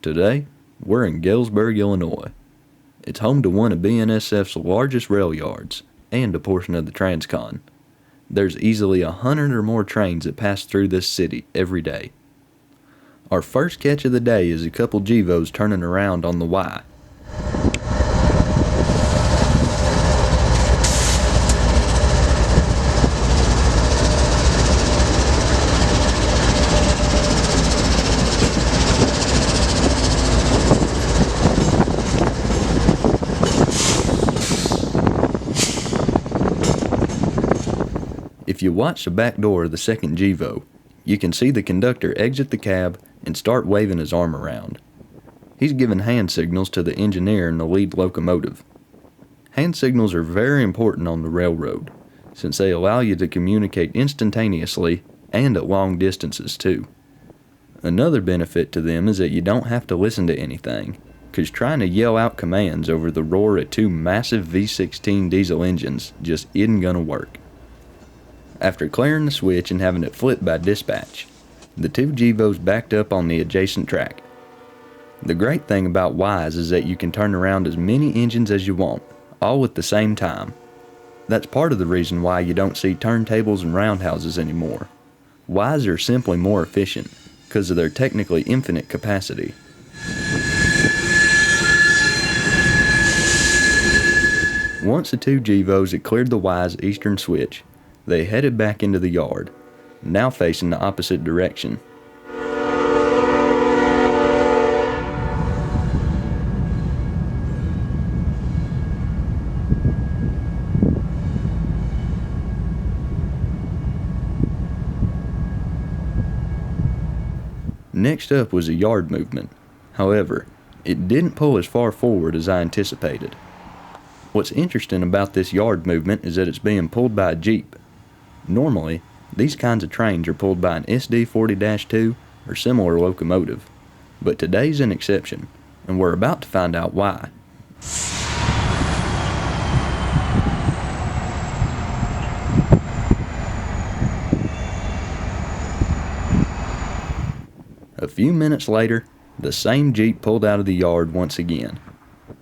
Today, we're in Galesburg, Illinois. It's home to one of BNSF's largest rail yards and a portion of the Transcon. There's easily 100 or more trains that pass through this city every day. Our first catch of the day is a couple GEVOs turning around on the Y. If you watch the back door of the second GEVO, you can see the conductor exit the cab and start waving his arm around. He's giving hand signals to the engineer in the lead locomotive. Hand signals are very important on the railroad, since they allow you to communicate instantaneously and at long distances too. Another benefit to them is that you don't have to listen to anything, because trying to yell out commands over the roar of two massive V16 diesel engines just isn't gonna work. After clearing the switch and having it flipped by dispatch, the two GEVOs backed up on the adjacent track. The great thing about Ys is that you can turn around as many engines as you want, all at the same time. That's part of the reason why you don't see turntables and roundhouses anymore. Ys are simply more efficient, because of their technically infinite capacity. Once the two GEVOs had cleared the Y's eastern switch, they headed back into the yard, now facing the opposite direction. Next up was a yard movement. However, it didn't pull as far forward as I anticipated. What's interesting about this yard movement is that it's being pulled by a Jeep. Normally, these kinds of trains are pulled by an SD40-2 or similar locomotive, but today's an exception, and we're about to find out why. A few minutes later, the same Jeep pulled out of the yard once again,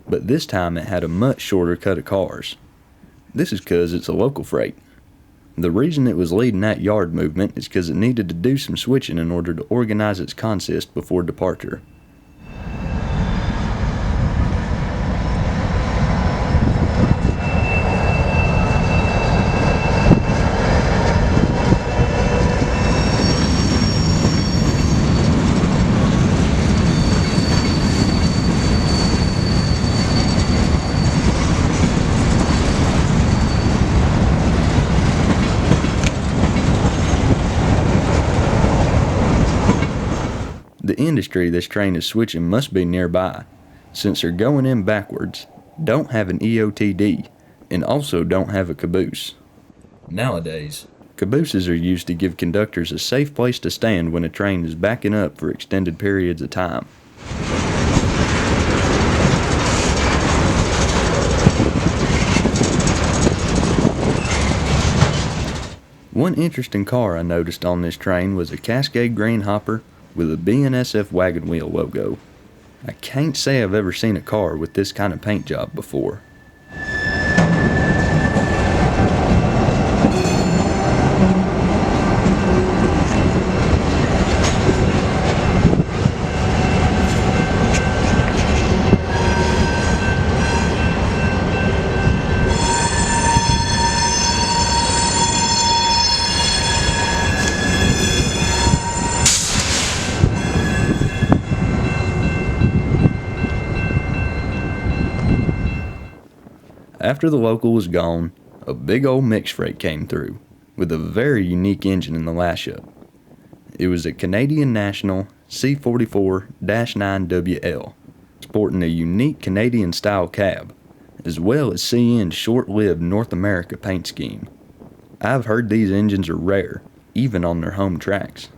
but this time it had a much shorter cut of cars. This is because it's a local freight. The reason it was leading that yard movement is because it needed to do some switching in order to organize its consist before departure. The industry this train is switching must be nearby, since they're going in backwards, don't have an EOTD, and also don't have a caboose. Nowadays, cabooses are used to give conductors a safe place to stand when a train is backing up for extended periods of time. One interesting car I noticed on this train was a Cascade grain hopper with a BNSF wagon wheel logo. I can't say I've ever seen a car with this kind of paint job before. After the local was gone, a big old mixed freight came through, with a very unique engine in the lash-up. It was a Canadian National C44-9WL, sporting a unique Canadian-style cab, as well as CN's short-lived North America paint scheme. I've heard these engines are rare, even on their home tracks.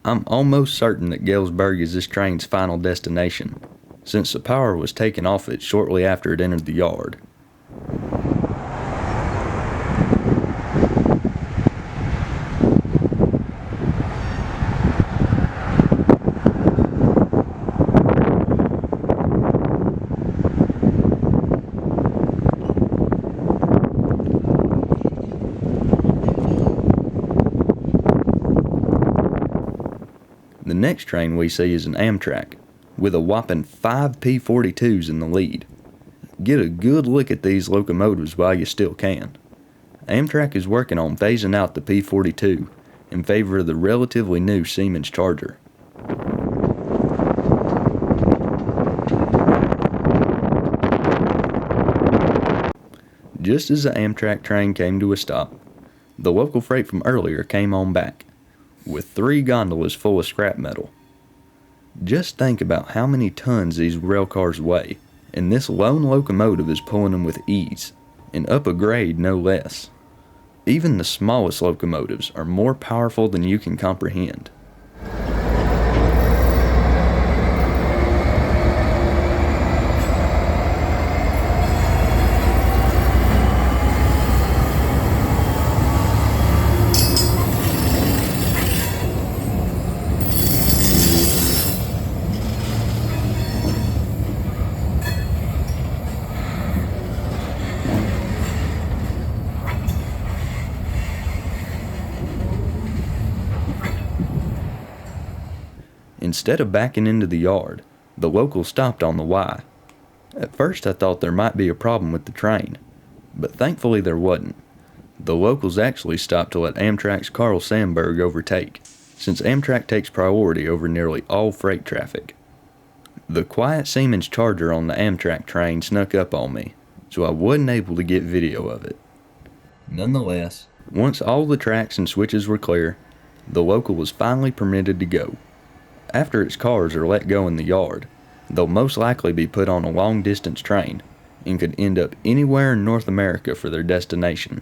I'm almost certain that Galesburg is this train's final destination, since the power was taken off it shortly after it entered the yard. The next train we see is an Amtrak, with a whopping 5 P-42s in the lead. Get a good look at these locomotives while you still can. Amtrak is working on phasing out the P-42 in favor of the relatively new Siemens Charger. Just as the Amtrak train came to a stop, the local freight from earlier came on back, with 3 gondolas full of scrap metal. Just think about how many tons these rail cars weigh, and this lone locomotive is pulling them with ease, and up a grade no less. Even the smallest locomotives are more powerful than you can comprehend. Instead of backing into the yard, the locals stopped on the Y. At first I thought there might be a problem with the train, but thankfully there wasn't. The locals actually stopped to let Amtrak's Carl Sandburg overtake, since Amtrak takes priority over nearly all freight traffic. The quiet Siemens Charger on the Amtrak train snuck up on me, so I wasn't able to get video of it. Nonetheless, once all the tracks and switches were clear, the local was finally permitted to go. After its cars are let go in the yard, they'll most likely be put on a long-distance train and could end up anywhere in North America for their destination.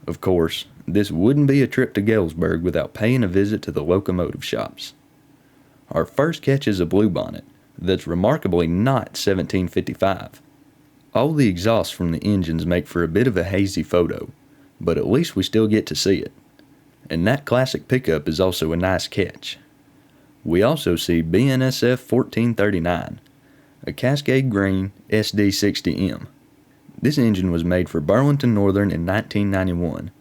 Of course, this wouldn't be a trip to Galesburg without paying a visit to the locomotive shops. Our first catch is a bluebonnet that's remarkably not 1755. All the exhaust from the engines make for a bit of a hazy photo, but at least we still get to see it. And that classic pickup is also a nice catch. We also see BNSF 1439, a Cascade Green SD60M. This engine was made for Burlington Northern in 1991.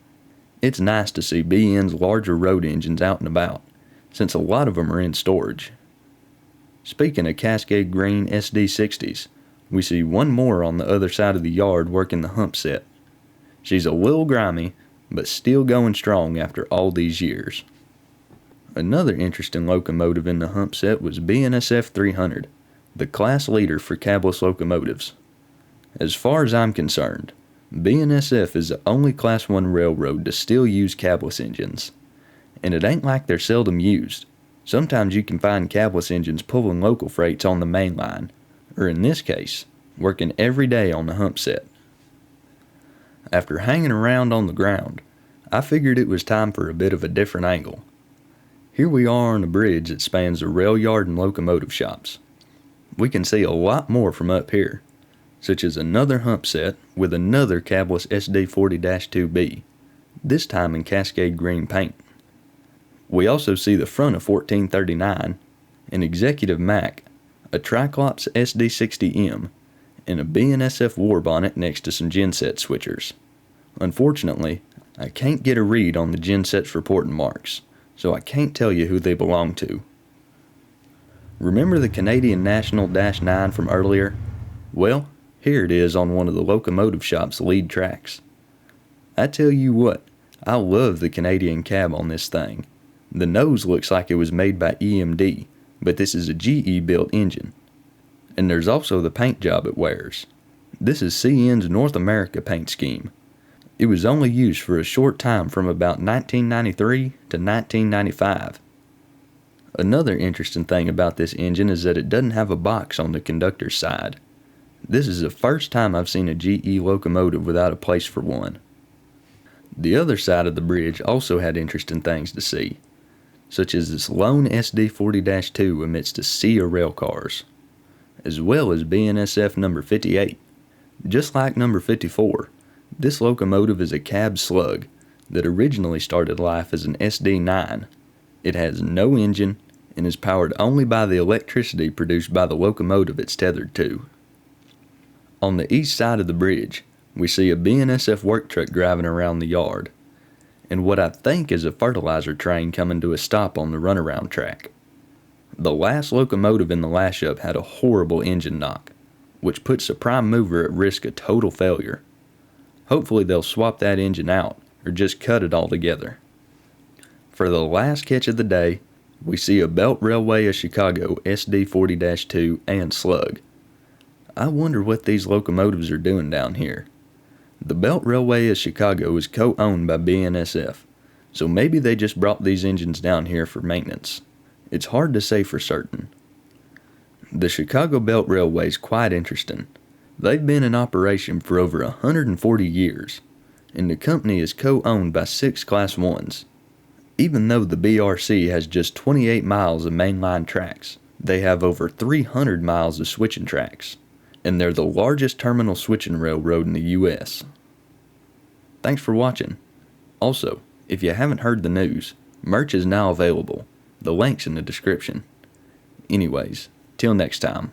It's nice to see BN's larger road engines out and about, since a lot of them are in storage. Speaking of Cascade Green SD60s, we see one more on the other side of the yard working the hump set. She's a little grimy, but still going strong after all these years. Another interesting locomotive in the hump set was BNSF 300, the class leader for cabless locomotives. As far as I'm concerned, BNSF is the only Class 1 railroad to still use cabless engines. And it ain't like they're seldom used. Sometimes you can find cabless engines pulling local freights on the main line, or in this case, working every day on the hump set. After hanging around on the ground, I figured it was time for a bit of a different angle. Here we are on a bridge that spans the rail yard and locomotive shops. We can see a lot more from up here, such as another hump set with another cabless SD40-2B, this time in Cascade Green paint. We also see the front of 1439, an Executive Mac, a Triclops SD60M, and a BNSF war bonnet next to some genset switchers. Unfortunately, I can't get a read on the gensets reporting marks, so I can't tell you who they belong to. Remember the Canadian National Dash 9 from earlier? Well, here it is on one of the locomotive shop's lead tracks. I tell you what, I love the Canadian cab on this thing. The nose looks like it was made by EMD, but this is a GE built engine. And there's also the paint job it wears. This is CN's North America paint scheme. It was only used for a short time from about 1993 to 1995. Another interesting thing about this engine is that it doesn't have a box on the conductor's side. This is the first time I've seen a GE locomotive without a place for one. The other side of the bridge also had interesting things to see, such as this lone SD40-2 amidst a sea of rail cars, as well as BNSF number 58. Just like number 54, this locomotive is a cab slug that originally started life as an SD9. It has no engine and is powered only by the electricity produced by the locomotive it's tethered to. On the east side of the bridge, we see a BNSF work truck driving around the yard, and what I think is a fertilizer train coming to a stop on the runaround track. The last locomotive in the lash-up had a horrible engine knock, which puts the prime mover at risk of total failure. Hopefully they'll swap that engine out, or just cut it altogether. For the last catch of the day, we see a Belt Railway of Chicago SD40-2 and slug. I wonder what these locomotives are doing down here. The Belt Railway of Chicago is co-owned by BNSF, so maybe they just brought these engines down here for maintenance. It's hard to say for certain. The Chicago Belt Railway is quite interesting. They've been in operation for over 140 years, and the company is co-owned by 6 Class 1s. Even though the BRC has just 28 miles of mainline tracks, they have over 300 miles of switching tracks, and they're the largest terminal switching railroad in the U.S. Thanks for watching. Also, if you haven't heard the news, merch is now available. The link's in the description. Anyways, till next time.